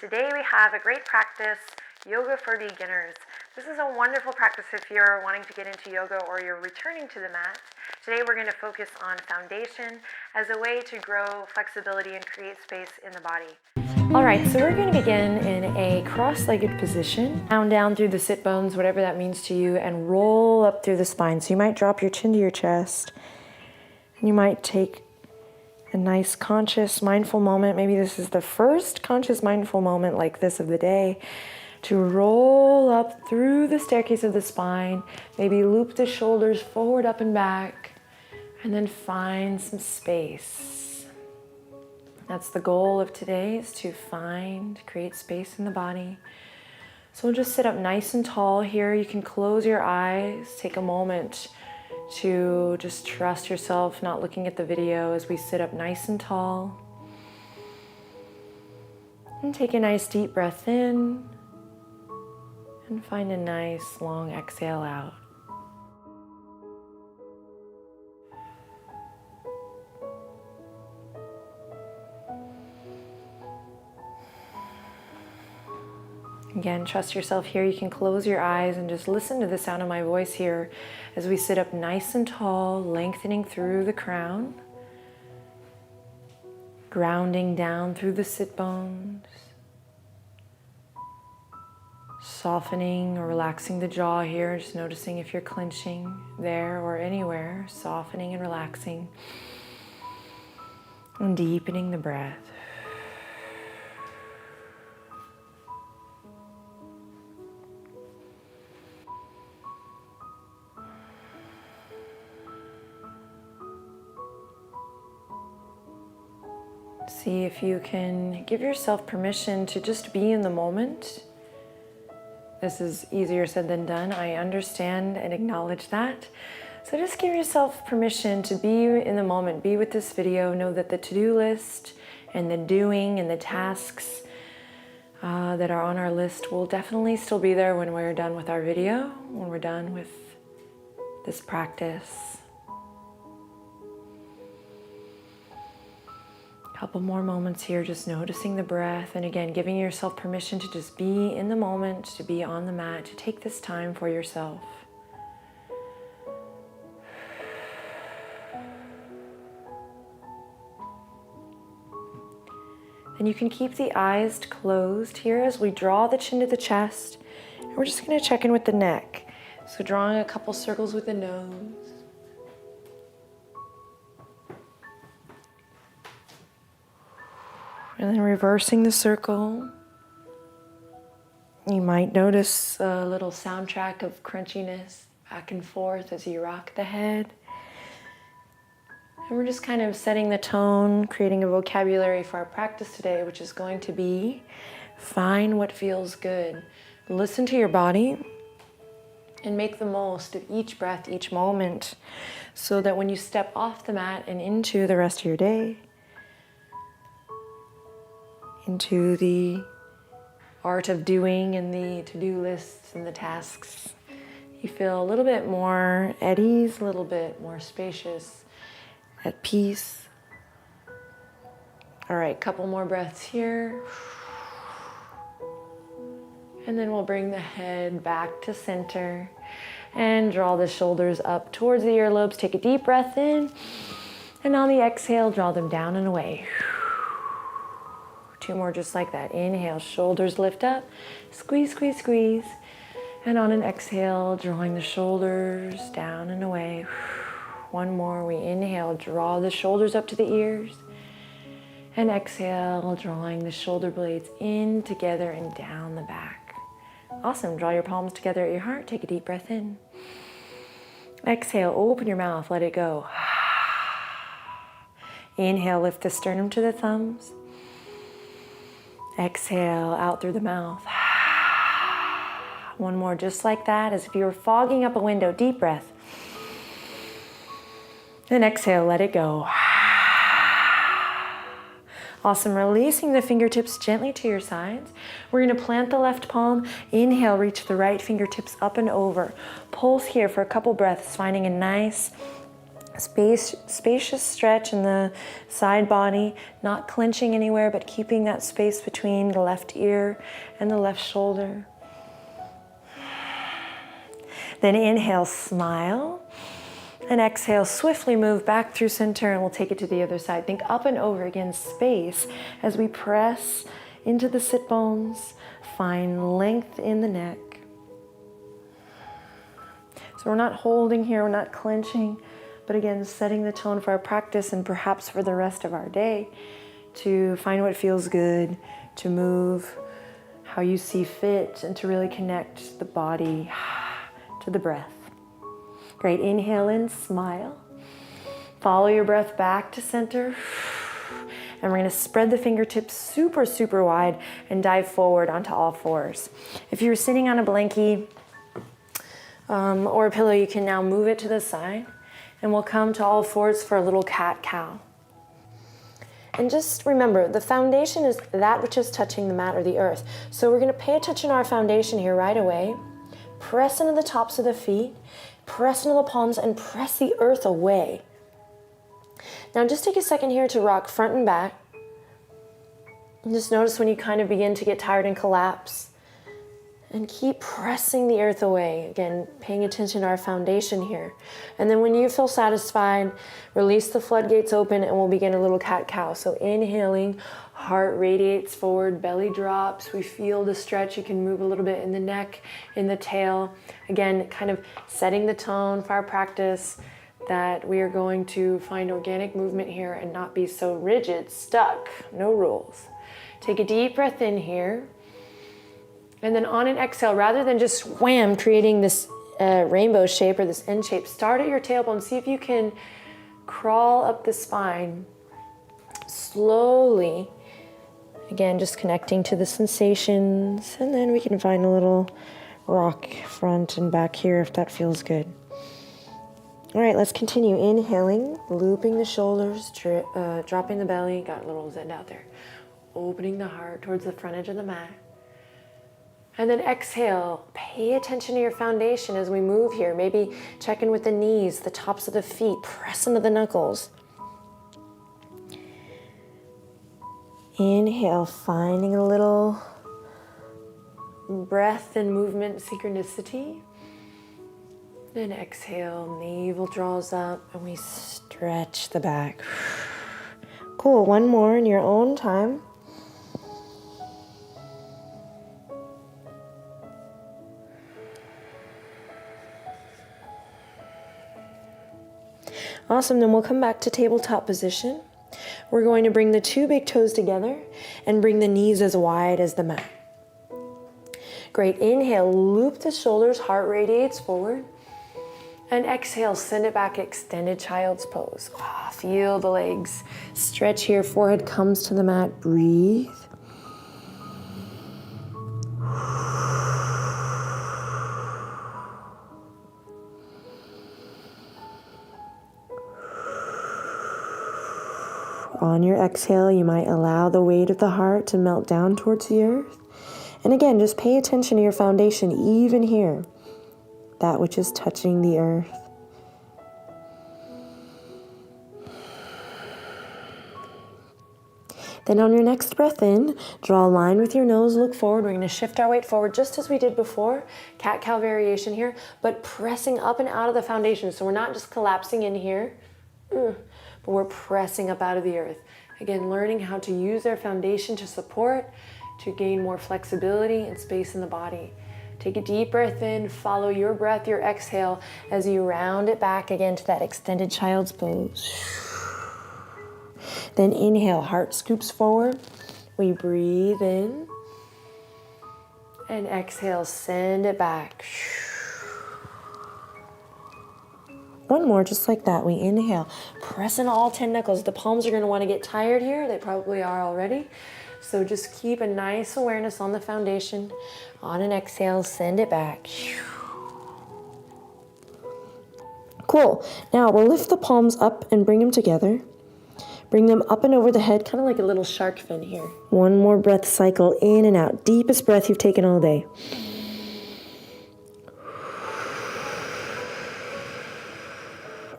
Today we have a great practice, yoga for beginners. This is a wonderful practice if you're wanting to get into yoga or you're returning to the mat. Today we're going to focus on foundation as a way to grow flexibility and create space in the body. All right, so we're going to begin in a cross-legged position. Down through the sit bones, whatever that means to you, and roll up through the spine. So you might drop your chin to your chest. And you might take a nice conscious, mindful moment. Maybe this is the first conscious, mindful moment like this of the day, to roll up through the staircase of the spine. Maybe loop the shoulders forward, up and back, and then find some space. That's the goal of today, is to create space in the body. So we'll just sit up nice and tall here. You can close your eyes, take a moment to just trust yourself, not looking at the video as we sit up nice and tall. And take a nice deep breath in and find a nice long exhale out. Again, trust yourself here. You can close your eyes and just listen to the sound of my voice here as we sit up nice and tall, lengthening through the crown, grounding down through the sit bones, softening or relaxing the jaw here, just noticing if you're clenching there or anywhere, softening and relaxing, and deepening the breath. See if you can give yourself permission to just be in the moment. This is easier said than done. I understand and acknowledge that. So just give yourself permission to be in the moment, be with this video. Know that the to-do list and the doing and the tasks that are on our list will definitely still be there when we're done with our video, when we're done with this practice. Couple more moments here, just noticing the breath, and again, giving yourself permission to just be in the moment, to be on the mat, to take this time for yourself. Then you can keep the eyes closed here as we draw the chin to the chest, and we're just going to check in with the neck. So drawing a couple circles with the nose. And then reversing the circle. You might notice a little soundtrack of crunchiness back and forth as you rock the head. And we're just kind of setting the tone, creating a vocabulary for our practice today, which is going to be find what feels good. Listen to your body and make the most of each breath, each moment, so that when you step off the mat and into the rest of your day, into the art of doing and the to-do lists and the tasks, you feel a little bit more at ease, a little bit more spacious, at peace. All right, couple more breaths here. And then we'll bring the head back to center and draw the shoulders up towards the earlobes. Take a deep breath in, and on the exhale, draw them down and away. Two more just like that. Inhale, shoulders lift up, squeeze, squeeze, squeeze. And on an exhale, drawing the shoulders down and away. One more, we inhale, draw the shoulders up to the ears. And exhale, drawing the shoulder blades in together and down the back. Awesome, draw your palms together at your heart. Take a deep breath in. Exhale, open your mouth, let it go. Inhale, lift the sternum to the thumbs. Exhale out through the mouth. One more just like that, as if you were fogging up a window. Deep breath. Then exhale, let it go. Awesome, releasing the fingertips gently to your sides. We're gonna plant the left palm. Inhale, reach the right fingertips up and over. Pulse here for a couple breaths, finding a nice Spacious stretch in the side body, not clenching anywhere, but keeping that space between the left ear and the left shoulder. Then inhale, smile. And exhale, swiftly move back through center, and we'll take it to the other side. Think up and over again, space as we press into the sit bones, find length in the neck. So we're not holding here, we're not clenching, but again, setting the tone for our practice and perhaps for the rest of our day to find what feels good, to move how you see fit, and to really connect the body to the breath. Great, inhale in, smile. Follow your breath back to center. And we're gonna spread the fingertips super, super wide and dive forward onto all fours. If you were sitting on a blankie or a pillow, you can now move it to the side. And we'll come to all fours for a little cat-cow. And just remember, the foundation is that which is touching the mat or the earth. So we're gonna pay attention to our foundation here right away. Press into the tops of the feet. Press into the palms and press the earth away. Now just take a second here to rock front and back. And just notice when you kind of begin to get tired and collapse. And keep pressing the earth away. Again, paying attention to our foundation here. And then when you feel satisfied, release the floodgates open and we'll begin a little cat-cow. So inhaling, heart radiates forward, belly drops. We feel the stretch. You can move a little bit in the neck, in the tail. Again, kind of setting the tone for our practice that we are going to find organic movement here and not be so rigid, stuck, no rules. Take a deep breath in here. And then on an exhale, rather than just wham, creating this rainbow shape or this N shape, start at your tailbone. See if you can crawl up the spine slowly. Again, just connecting to the sensations. And then we can find a little rock front and back here if that feels good. All right, let's continue. Inhaling, looping the shoulders, dropping the belly. Got a little zen out there. Opening the heart towards the front edge of the mat. And then exhale, pay attention to your foundation as we move here. Maybe check in with the knees, the tops of the feet, press into the knuckles. Inhale, finding a little breath and movement synchronicity. Then exhale, navel draws up and we stretch the back. Cool, one more in your own time. Awesome, then we'll come back to tabletop position. We're going to bring the two big toes together and bring the knees as wide as the mat. Great, inhale, loop the shoulders, heart radiates forward. And exhale, send it back, extended child's pose. Feel the legs stretch here, forehead comes to the mat, breathe. On your exhale, you might allow the weight of the heart to melt down towards the earth. And again, just pay attention to your foundation, even here, that which is touching the earth. Then on your next breath in, draw a line with your nose, look forward. We're going to shift our weight forward just as we did before. Cat-cow variation here, but pressing up and out of the foundation. So we're not just collapsing in here, but we're pressing up out of the earth. Again, learning how to use our foundation to support, to gain more flexibility and space in the body. Take a deep breath in, follow your breath, your exhale, as you round it back again to that extended child's pose. Then inhale, heart scoops forward. We breathe in. And exhale, send it back. One more, just like that. We inhale, press in all 10 knuckles. The palms are going to want to get tired here. They probably are already. So just keep a nice awareness on the foundation. On an exhale, send it back. Cool. Now we'll lift the palms up and bring them together. Bring them up and over the head, kind of like a little shark fin here. One more breath cycle in and out. Deepest breath you've taken all day.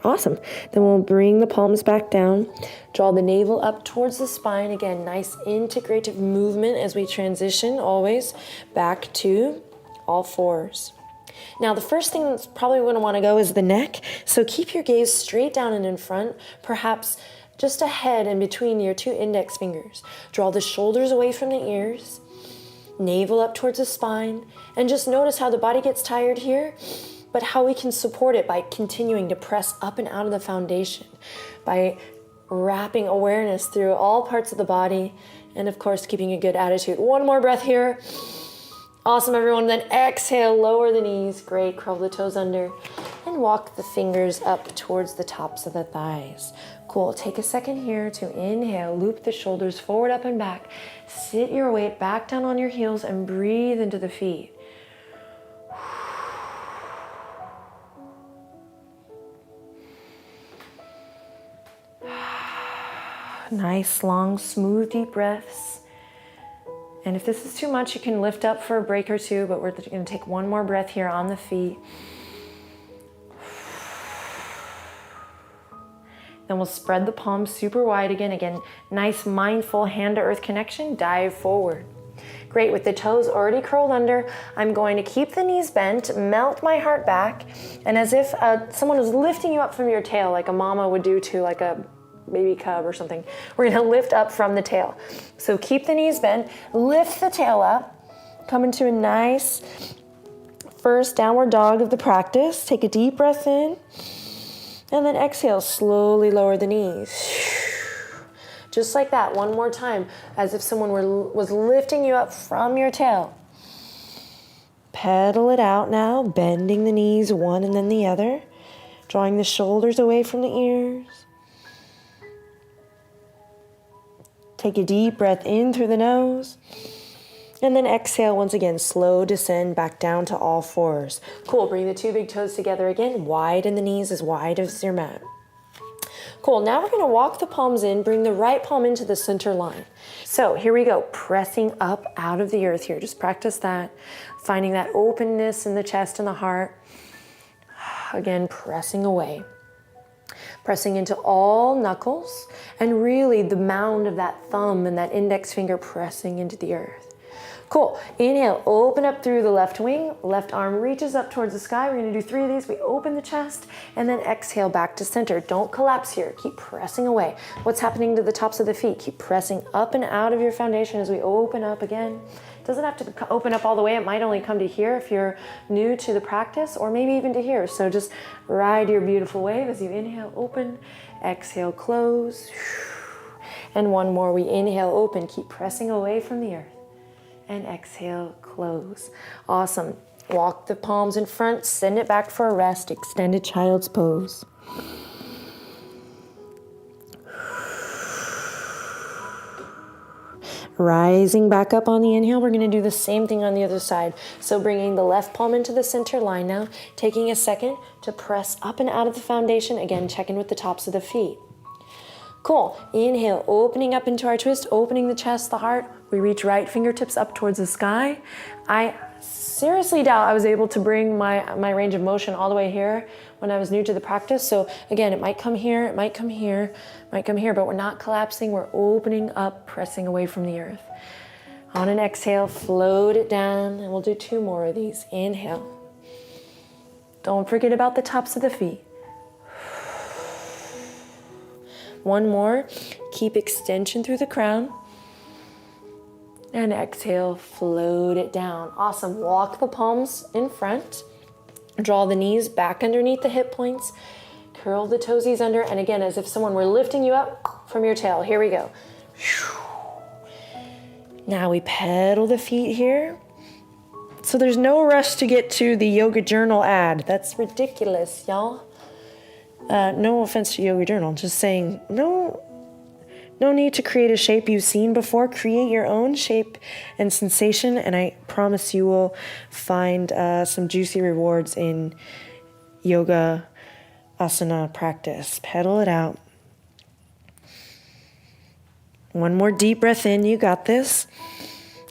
Awesome. Then we'll bring the palms back down. Draw the navel up towards the spine. Again, nice integrative movement as we transition always back to all fours. Now, the first thing that's probably going to want to go is the neck. So keep your gaze straight down and in front, perhaps just ahead and between your two index fingers. Draw the shoulders away from the ears, navel up towards the spine, and just notice how the body gets tired here, but how we can support it by continuing to press up and out of the foundation, by wrapping awareness through all parts of the body, and of course, keeping a good attitude. One more breath here. Awesome, everyone. Then exhale, lower the knees. Great, curl the toes under, and walk the fingers up towards the tops of the thighs. Cool, take a second here to inhale, loop the shoulders forward, up and back. Sit your weight back down on your heels and breathe into the feet. Nice, long, smooth, deep breaths. And if this is too much, you can lift up for a break or two, but we're going to take one more breath here on the feet. Then we'll spread the palms super wide again. Again, nice, mindful hand to earth connection. Dive forward. Great, with the toes already curled under, I'm going to keep the knees bent, melt my heart back, and as if someone was lifting you up from your tail, like a mama would do to like a baby cub or something. We're gonna lift up from the tail. So keep the knees bent, lift the tail up, come into a nice first downward dog of the practice. Take a deep breath in, and then exhale, slowly lower the knees. Just like that, one more time, as if someone was lifting you up from your tail. Pedal it out now, bending the knees one and then the other, drawing the shoulders away from the ears. Take a deep breath in through the nose, and then exhale once again, slow descend back down to all fours. Cool, bring the two big toes together again, widen the knees as wide as your mat. Cool, now we're gonna walk the palms in, bring the right palm into the center line. So here we go, pressing up out of the earth here. Just practice that, finding that openness in the chest and the heart. Again, pressing away. Pressing into all knuckles, and really the mound of that thumb and that index finger pressing into the earth. Cool, inhale, open up through the left wing, left arm reaches up towards the sky. We're gonna do 3 of these. We open the chest, and then exhale back to center. Don't collapse here, keep pressing away. What's happening to the tops of the feet? Keep pressing up and out of your foundation as we open up again. Doesn't have to open up all the way. It might only come to here if you're new to the practice, or maybe even to here. So just ride your beautiful wave as you inhale, open, exhale, close. And one more, we inhale, open, keep pressing away from the earth. And exhale, close. Awesome. Walk the palms in front, send it back for a rest, extended child's pose. Rising back up on the inhale, we're gonna do the same thing on the other side. So bringing the left palm into the center line now, taking a second to press up and out of the foundation. Again, check in with the tops of the feet. Cool, inhale, opening up into our twist, opening the chest, the heart. We reach right fingertips up towards the sky. I seriously doubt I was able to bring my range of motion all the way here when I was new to the practice. So again, it might come here, it might come here, it might come here, but we're not collapsing, we're opening up, pressing away from the earth. On an exhale, float it down, and we'll do 2 more of these. Inhale. Don't forget about the tops of the feet. One more, keep extension through the crown. And exhale, float it down. Awesome, walk the palms in front. Draw the knees back underneath the hip points. Curl the toesies under, and again, as if someone were lifting you up from your tail. Here we go. Now we pedal the feet here. So there's no rush to get to the yoga journal ad. That's ridiculous, y'all. No offense to yoga journal, just saying no need to create a shape you've seen before. Create your own shape and sensation, and I promise you will find some juicy rewards in yoga asana practice. Pedal it out. One more deep breath in, you got this.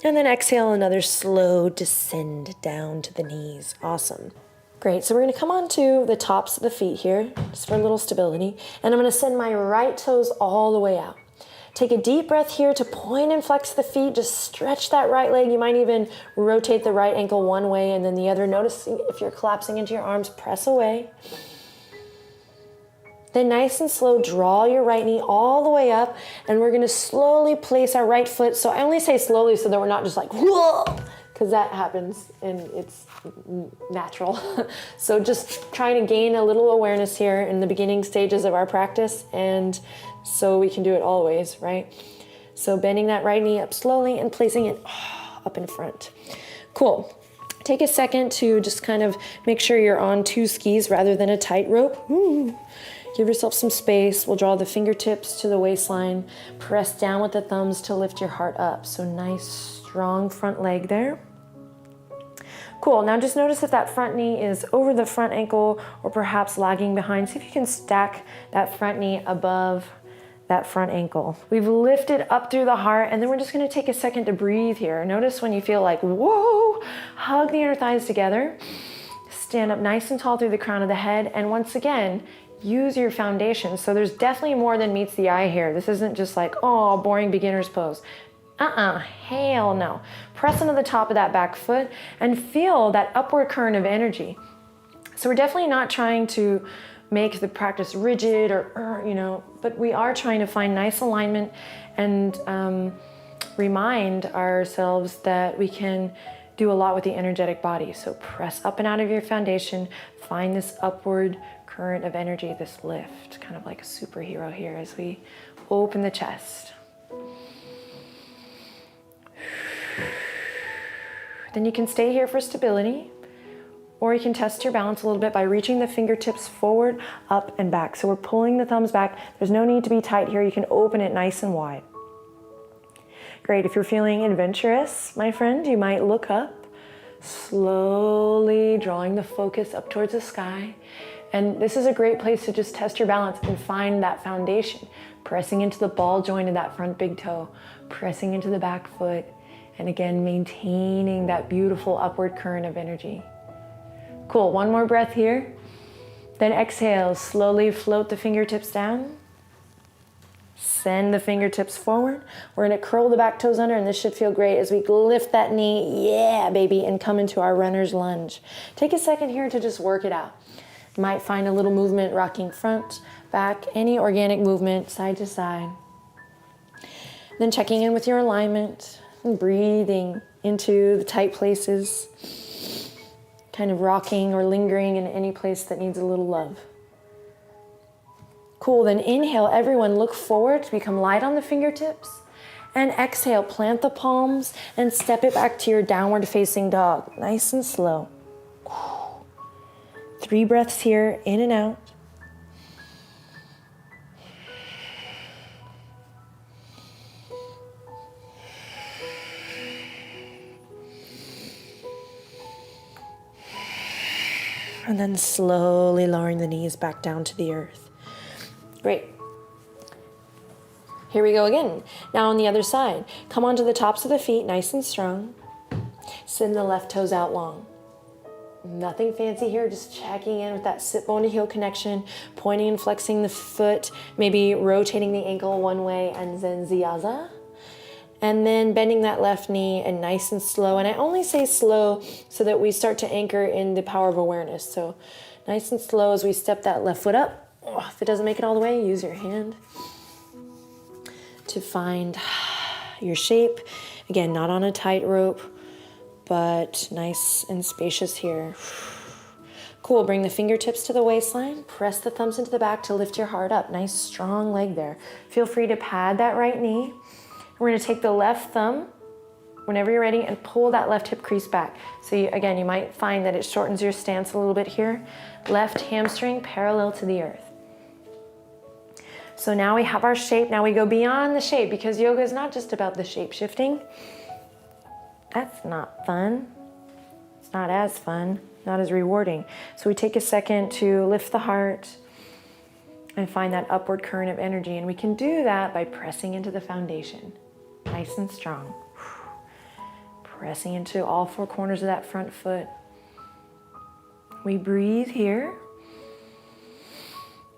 And then exhale, another slow descend down to the knees. Awesome. Great, so we're gonna come onto the tops of the feet here, just for a little stability, and I'm gonna send my right toes all the way out. Take a deep breath here to point and flex the feet, just stretch that right leg. You might even rotate the right ankle one way and then the other. Notice if you're collapsing into your arms, press away. Then nice and slow, draw your right knee all the way up, and we're gonna slowly place our right foot. So I only say slowly so that we're not just like, whoa, because that happens and it's natural. So just trying to gain a little awareness here in the beginning stages of our practice, and so we can do it always, right? So bending that right knee up slowly and placing it up in front. Cool. Take a second to just kind of make sure you're on 2 skis rather than a tightrope. Give yourself some space. We'll draw the fingertips to the waistline. Press down with the thumbs to lift your heart up. So nice, strong front leg there. Cool, now just notice if that front knee is over the front ankle or perhaps lagging behind. See if you can stack that front knee above that front ankle. We've lifted up through the heart, and then we're just gonna take a second to breathe here. Notice when you feel like, whoa, hug the inner thighs together. Stand up nice and tall through the crown of the head, and once again, use your foundation. So there's definitely more than meets the eye here. This isn't just like, oh, boring beginner's pose. Hell no. Press into the top of that back foot and feel that upward current of energy. So we're definitely not trying to make the practice rigid or but we are trying to find nice alignment and remind ourselves that we can do a lot with the energetic body. So press up and out of your foundation, find this upward current of energy, this lift, kind of like a superhero here as we open the chest. Then you can stay here for stability, or you can test your balance a little bit by reaching the fingertips forward, up, and back. So we're pulling the thumbs back. There's no need to be tight here. You can open it nice and wide. Great. If you're feeling adventurous, my friend, you might look up, slowly drawing the focus up towards the sky. And this is a great place to just test your balance and find that foundation. Pressing into the ball joint of that front big toe, pressing into the back foot, and again, maintaining that beautiful upward current of energy. Cool, one more breath here. Then exhale, slowly float the fingertips down. Send the fingertips forward. We're gonna curl the back toes under, and this should feel great as we lift that knee, yeah, baby, and come into our runner's lunge. Take a second here to just work it out. You might find a little movement rocking front, back, any organic movement, side to side. Then checking in with your alignment and breathing into the tight places, kind of rocking or lingering in any place that needs a little love. Cool, then inhale, everyone look forward to become light on the fingertips, and exhale, plant the palms and step it back to your downward facing dog, nice and slow. 3 breaths here, in and out. And then slowly lowering the knees back down to the earth. Great. Here we go again. Now on the other side, come onto the tops of the feet, nice and strong. Send the left toes out long. Nothing fancy here, just checking in with that sit bone to heel connection, pointing and flexing the foot, maybe rotating the ankle one way and then ziyaza. And then bending that left knee and nice and slow. And I only say slow so that we start to anchor in the power of awareness. So nice and slow as we step that left foot up. If it doesn't make it all the way, use your hand to find your shape. Again, not on a tightrope, but nice and spacious here. Cool, bring the fingertips to the waistline. Press the thumbs into the back to lift your heart up. Nice, strong leg there. Feel free to pad that right knee. We're gonna take the left thumb, whenever you're ready, and pull that left hip crease back. So again, you might find that it shortens your stance a little bit here. Left hamstring parallel to the earth. So now we have our shape. Now we go beyond the shape, because yoga is not just about the shape shifting. That's not fun. It's not as fun, not as rewarding. So we take a second to lift the heart and find that upward current of energy. And we can do that by pressing into the foundation, nice and strong. Pressing into all 4 corners of that front foot. We breathe here.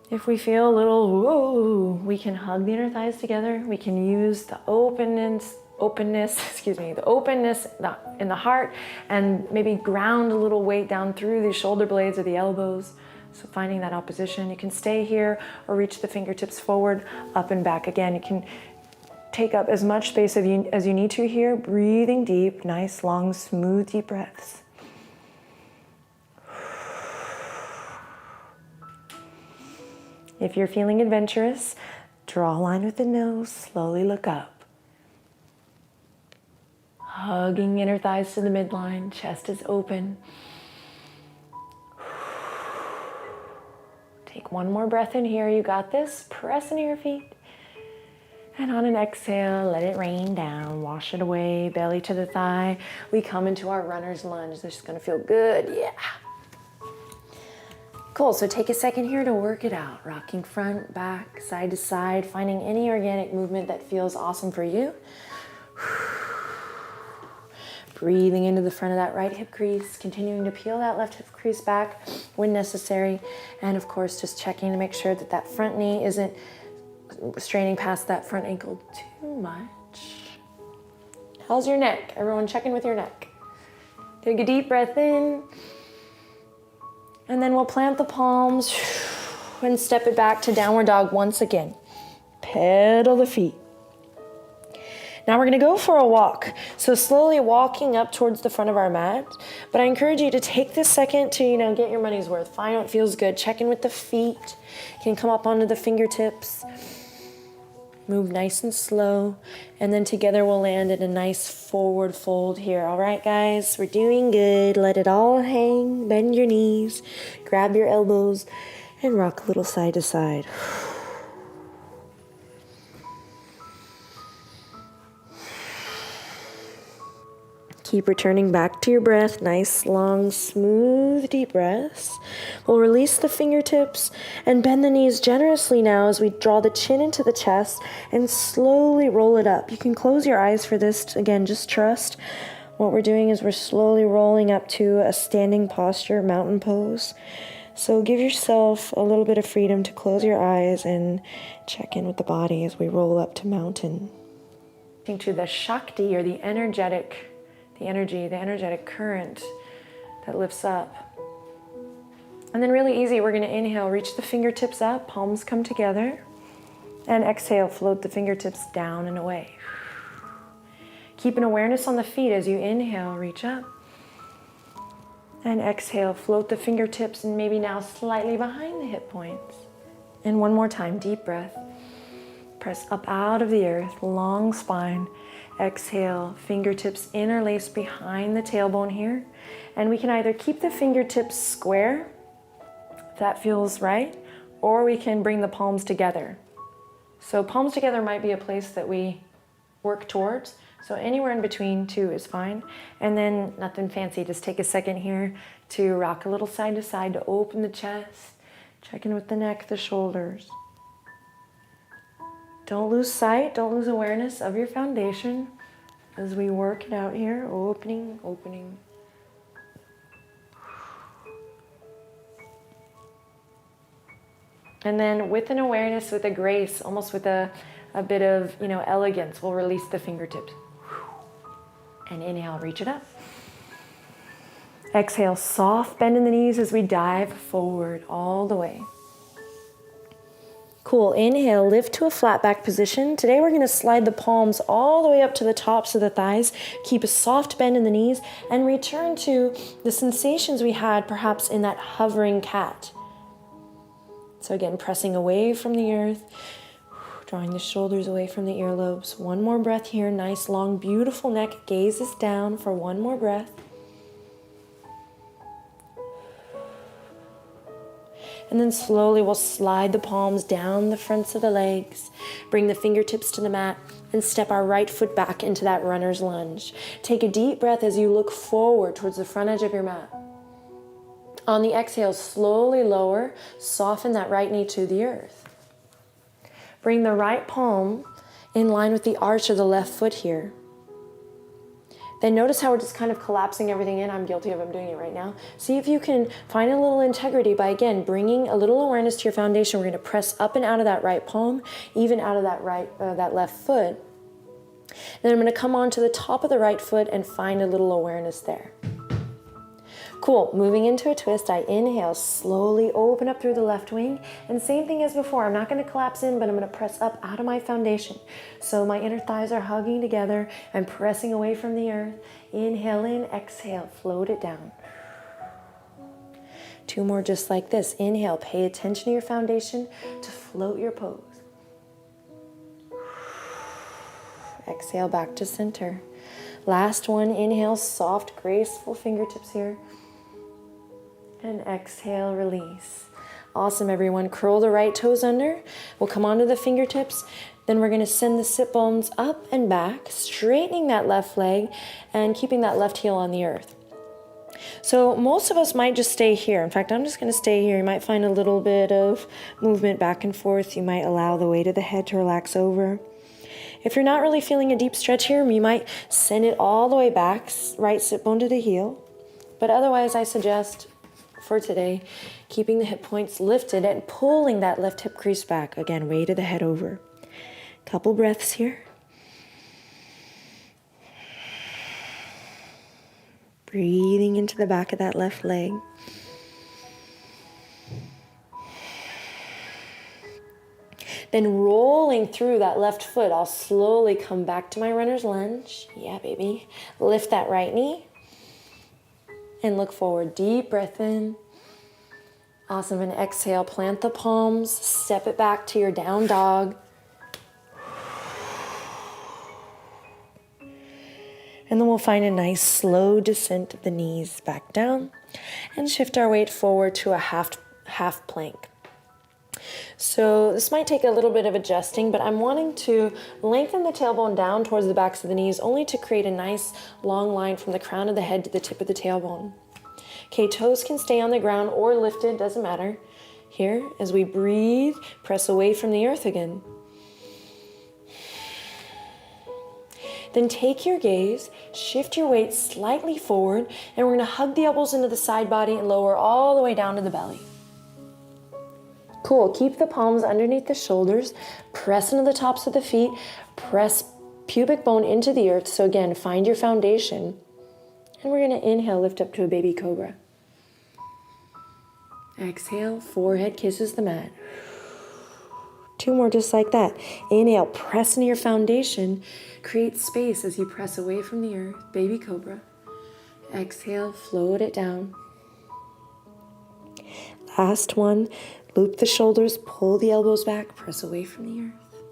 If we feel a little whoa, we can hug the inner thighs together. We can use the openness in the heart, and maybe ground a little weight down through the shoulder blades or the elbows. So finding that opposition. You can stay here or reach the fingertips forward, up and back. Again, you can take up as much space as you need to here. Breathing deep, nice, long, smooth, deep breaths. If you're feeling adventurous, draw a line with the nose, slowly look up. Hugging inner thighs to the midline, chest is open. Take one more breath in here, you got this. Press into your feet. And on an exhale, let it rain down, wash it away, belly to the thigh. We come into our runner's lunge. This is gonna feel good, yeah. Cool, so take a second here to work it out. Rocking front, back, side to side, finding any organic movement that feels awesome for you. Breathing into the front of that right hip crease, continuing to peel that left hip crease back when necessary. And of course, just checking to make sure that that front knee isn't straining past that front ankle too much. How's your neck? Everyone checking with your neck. Take a deep breath in. And then we'll plant the palms and step it back to downward dog once again. Pedal the feet. Now we're gonna go for a walk. So slowly walking up towards the front of our mat. But I encourage you to take this second to, get your money's worth. Find what feels good. Check in with the feet. You can come up onto the fingertips. Move nice and slow. And then together we'll land in a nice forward fold here. All right, guys, we're doing good. Let it all hang. Bend your knees. Grab your elbows and rock a little side to side. Keep returning back to your breath. Nice, long, smooth, deep breaths. We'll release the fingertips and bend the knees generously now as we draw the chin into the chest and slowly roll it up. You can close your eyes for this. Again, just trust. What we're doing is we're slowly rolling up to a standing posture, mountain pose. So give yourself a little bit of freedom to close your eyes and check in with the body as we roll up to mountain. To the Shakti, or the energetic energy, the energetic current that lifts up. And then really easy, we're gonna inhale, reach the fingertips up, palms come together, and exhale, float the fingertips down and away. Keep an awareness on the feet as you inhale, reach up, and exhale, float the fingertips and maybe now slightly behind the hip points. And one more time, deep breath. Press up out of the earth, long spine. Exhale, fingertips interlace behind the tailbone here. And we can either keep the fingertips square, if that feels right, or we can bring the palms together. So palms together might be a place that we work towards. So anywhere in between two is fine. And then nothing fancy, just take a second here to rock a little side to side to open the chest, check in with the neck, the shoulders. Don't lose sight, don't lose awareness of your foundation as we work it out here. Opening, opening. And then with an awareness, with a grace, almost with a bit of, elegance, we'll release the fingertips. And inhale, reach it up. Exhale, soft bend in the knees as we dive forward all the way. Cool, inhale, lift to a flat back position. Today we're gonna slide the palms all the way up to the tops of the thighs, keep a soft bend in the knees, and return to the sensations we had perhaps in that hovering cat. So again, pressing away from the earth, drawing the shoulders away from the earlobes. One more breath here, nice, long, beautiful neck, gazes down for one more breath. And then slowly we'll slide the palms down the fronts of the legs, bring the fingertips to the mat, and step our right foot back into that runner's lunge. Take a deep breath as you look forward towards the front edge of your mat. On the exhale, slowly lower, soften that right knee to the earth. Bring the right palm in line with the arch of the left foot here. Then notice how we're just kind of collapsing everything in. I'm guilty of doing it right now. See if you can find a little integrity by, again, bringing a little awareness to your foundation. We're going to press up and out of that right palm, even out of that left foot. Then I'm going to come onto the top of the right foot and find a little awareness there. Cool. Moving into a twist, I inhale, slowly open up through the left wing. And same thing as before. I'm not going to collapse in, but I'm going to press up out of my foundation. So my inner thighs are hugging together. I'm pressing away from the earth. Inhale in, exhale, float it down. 2 more just like this. Inhale, pay attention to your foundation to float your pose. Exhale, back to center. Last one, inhale, soft, graceful fingertips here. And exhale, release. Awesome, everyone. Curl the right toes under. We'll come onto the fingertips. Then we're going to send the sit bones up and back, straightening that left leg and keeping that left heel on the earth. So most of us might just stay here. In fact, I'm just going to stay here. You might find a little bit of movement back and forth. You might allow the weight of the head to relax over. If you're not really feeling a deep stretch here, you might send it all the way back, right sit bone to the heel. But otherwise, I suggest for today, keeping the hip points lifted and pulling that left hip crease back. Again, weight of the head over. Couple breaths here. Breathing into the back of that left leg. Then rolling through that left foot, I'll slowly come back to my runner's lunge. Yeah, baby. Lift that right knee. And look forward. Deep breath in. Awesome. And exhale. Plant the palms. Step it back to your down dog. And then we'll find a nice slow descent of the knees back down. And shift our weight forward to a half plank. So this might take a little bit of adjusting, but I'm wanting to lengthen the tailbone down towards the backs of the knees, only to create a nice long line from the crown of the head to the tip of the tailbone. Okay, toes can stay on the ground or lifted, doesn't matter. Here, as we breathe, press away from the earth again. Then take your gaze, shift your weight slightly forward, and we're going to hug the elbows into the side body and lower all the way down to the belly. Cool. Keep the palms underneath the shoulders. Press into the tops of the feet. Press pubic bone into the earth. So again, find your foundation. And we're going to inhale, lift up to a baby cobra. Exhale, forehead kisses the mat. 2 more just like that. Inhale, press into your foundation. Create space as you press away from the earth. Baby cobra. Exhale, float it down. Last one. Loop the shoulders, pull the elbows back, press away from the earth.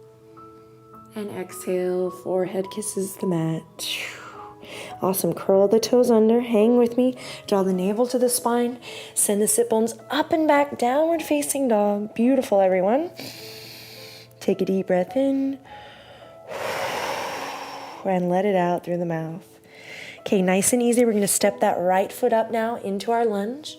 And exhale, forehead kisses the mat. Awesome. Curl the toes under, hang with me, draw the navel to the spine, send the sit bones up and back, downward facing dog. Beautiful, everyone. Take a deep breath in and let it out through the mouth. Okay, nice and easy. We're going to step that right foot up now into our lunge.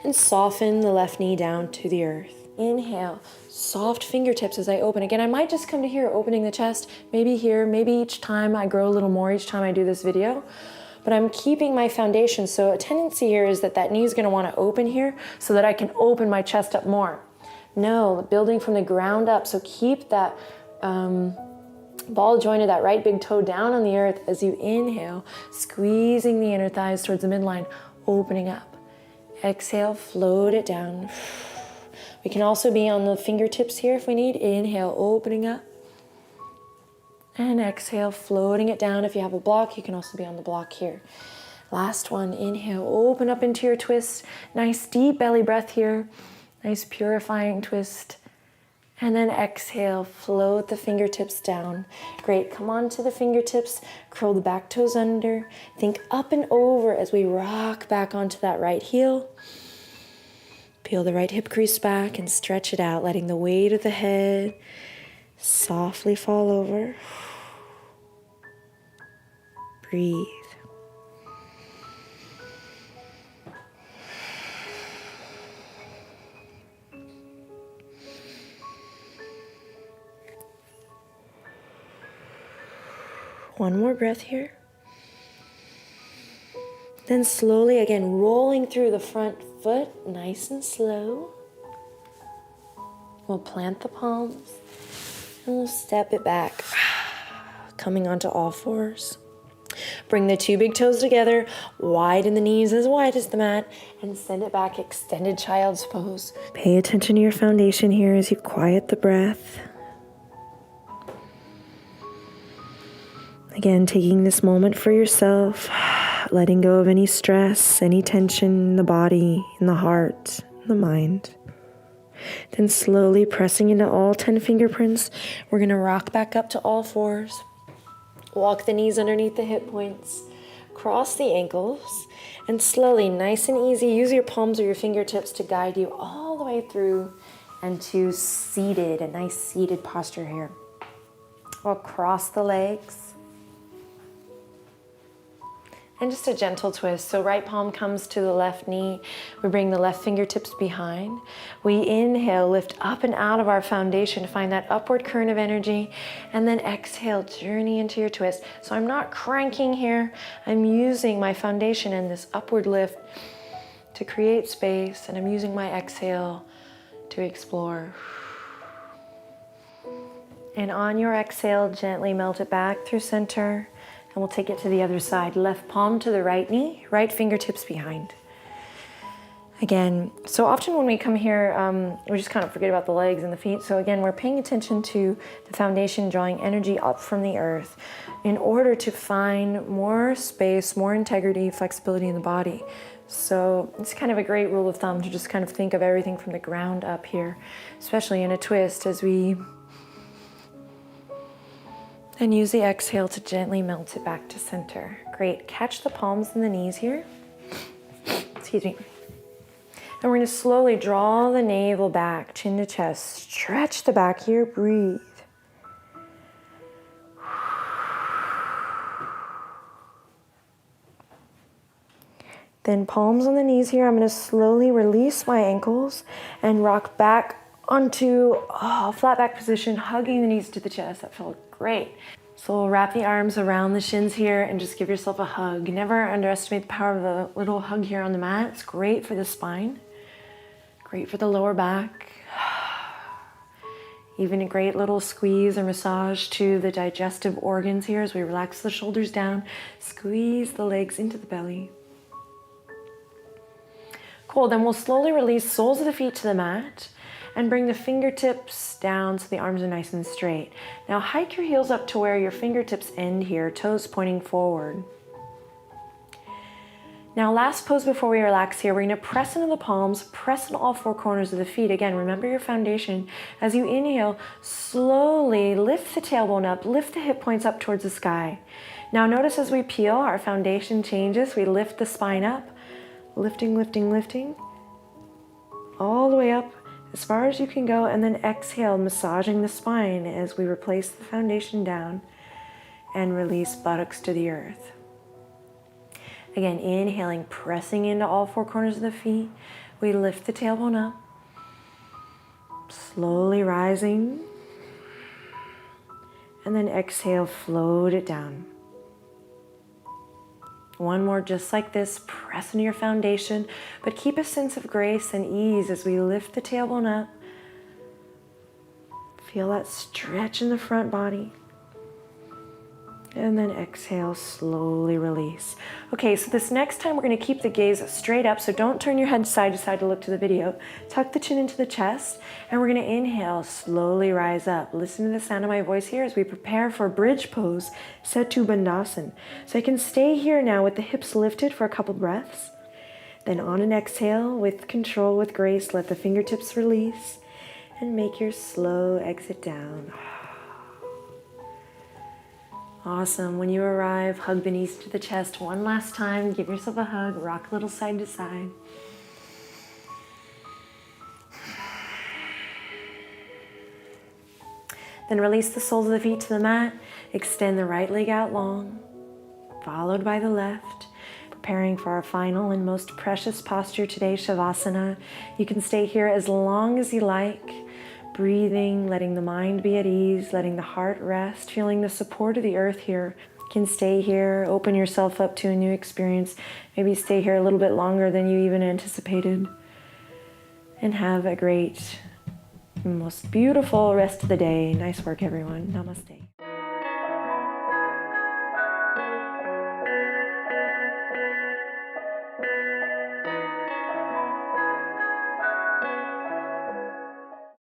And soften the left knee down to the earth. Inhale, soft fingertips as I open. Again, I might just come to here, opening the chest, maybe here, maybe each time I grow a little more each time I do this video. But I'm keeping my foundation, so a tendency here is that knee is gonna wanna open here so that I can open my chest up more. No, building from the ground up, so keep that ball joint of that right big toe down on the earth as you inhale, squeezing the inner thighs towards the midline, opening up. Exhale, float it down. We can also be on the fingertips here if we need. Inhale, opening up. And exhale, floating it down. If you have a block, you can also be on the block here. Last one, inhale, open up into your twist. Nice deep belly breath here. Nice purifying twist. And then exhale, float the fingertips down. Great, come on to the fingertips, curl the back toes under. Think up and over as we rock back onto that right heel. Peel the right hip crease back and stretch it out, letting the weight of the head softly fall over. Breathe. One more breath here. Then slowly, again, rolling through the front foot, nice and slow. We'll plant the palms and we'll step it back, coming onto all fours. Bring the two big toes together, widen the knees as wide as the mat, and send it back, extended child's pose. Pay attention to your foundation here as you quiet the breath. Again, taking this moment for yourself, letting go of any stress, any tension in the body, in the heart, in the mind. Then slowly pressing into all 10 fingerprints, we're going to rock back up to all fours. Walk the knees underneath the hip points. Cross the ankles. And slowly, nice and easy, use your palms or your fingertips to guide you all the way through and to seated, a nice seated posture here. We'll cross the legs. And just a gentle twist. So right palm comes to the left knee. We bring the left fingertips behind. We inhale, lift up and out of our foundation to find that upward current of energy. And then exhale, journey into your twist. So I'm not cranking here. I'm using my foundation and this upward lift to create space. And I'm using my exhale to explore. And on your exhale, gently melt it back through center. And we'll take it to the other side. Left palm to the right knee, right fingertips behind. Again, so often when we come here, we just kind of forget about the legs and the feet. So again, we're paying attention to the foundation, drawing energy up from the earth in order to find more space, more integrity, flexibility in the body. So it's kind of a great rule of thumb to just kind of think of everything from the ground up here, especially in a twist as we... And use the exhale to gently melt it back to center. Great. Catch the palms and the knees here. Excuse me. And we're going to slowly draw the navel back, chin to chest. Stretch the back here. Breathe. Then palms on the knees here. I'm going to slowly release my ankles and rock back onto flat back position, hugging the knees to the chest. That felt great. So we'll wrap the arms around the shins here and just give yourself a hug. Never underestimate the power of a little hug here on the mat. It's great for the spine, great for the lower back. Even a great little squeeze or massage to the digestive organs here as we relax the shoulders down, squeeze the legs into the belly. Cool, then we'll slowly release soles of the feet to the mat and bring the fingertips down so the arms are nice and straight. Now hike your heels up to where your fingertips end here, toes pointing forward. Now last pose before we relax here, we're going to press into the palms, press into all four corners of the feet. Again, remember your foundation. As you inhale, slowly lift the tailbone up, lift the hip points up towards the sky. Now notice as we peel, our foundation changes. We lift the spine up, lifting, lifting, lifting, all the way up as far as you can go, and then exhale, massaging the spine as we replace the foundation down and release buttocks to the earth. Again, inhaling, pressing into all four corners of the feet. We lift the tailbone up, slowly rising, and then exhale, float it down. One more just like this, press into your foundation, but keep a sense of grace and ease as we lift the tailbone up. Feel that stretch in the front body. And then exhale, slowly release. Okay, so this next time we're going to keep the gaze straight up, so don't turn your head side to side to look to the video. Tuck the chin into the chest, and we're going to inhale, slowly rise up. Listen to the sound of my voice here as we prepare for bridge pose, Setu Bandhasan. So I can stay here now with the hips lifted for a couple breaths. Then on an exhale, with control, with grace, let the fingertips release, and make your slow exit down. Awesome. When you arrive, hug the knees to the chest one last time. Give yourself a hug. Rock a little side to side. Then release the soles of the feet to the mat. Extend the right leg out long, followed by the left. Preparing for our final and most precious posture today, Shavasana. You can stay here as long as you like. Breathing, letting the mind be at ease, letting the heart rest, feeling the support of the earth here. You can stay here, open yourself up to a new experience, maybe stay here a little bit longer than you even anticipated, and have a great, most beautiful rest of the day. Nice work, everyone. Namaste.